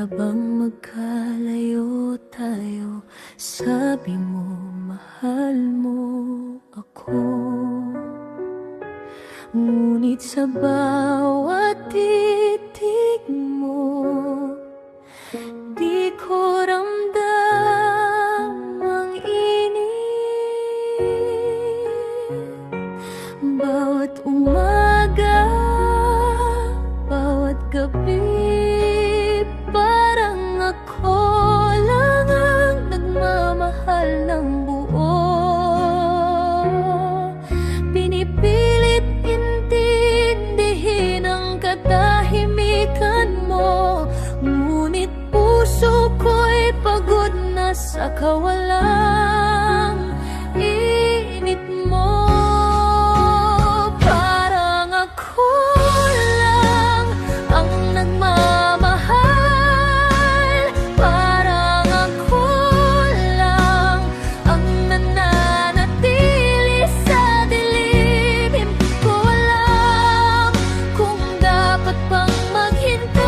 Habang magkalayo tayo, sabi mo mahal mo ako. Ngunit sa bawat titig mo, di ko ramdam ang init. Bawat umaga, bawat gabi, parang ako lang ang nagmamahal ng buo. Pinipilit intindihin ang katahimikan mo, ngunit puso ko'y pagod na sa kawalang init mo. Parang ako lang ang nagmamahal, parang ako lang ang nananatili sa dilim. Hindi ko alam kung dapat pang maghintay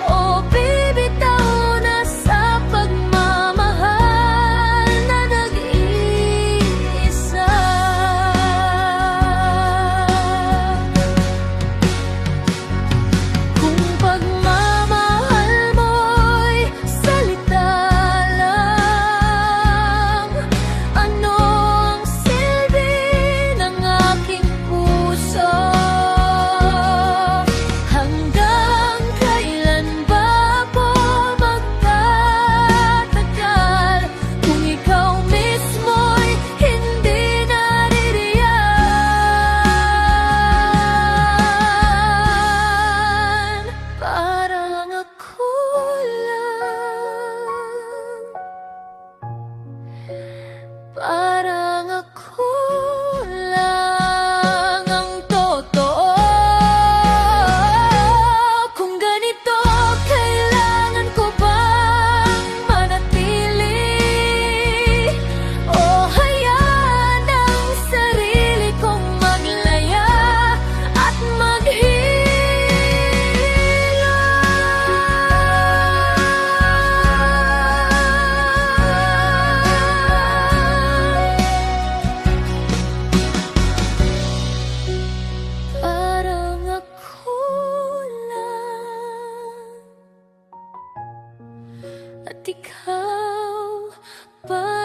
o bibitaw na sa pagmamahal na nag-iisa. Kung pagmamahal mo'y salita lang, ano ang silbi ng aking puso? Hanggang kailan ba ako magtatagal kung ikaw mismo'y hindi naririyan? Parang ako lang, parang ako lang ang totoo. Kung ganito, kailangan ko bang manatili o hayaan ang sarili kong maglaya at maghilay? Parang ako lang at ikaw pa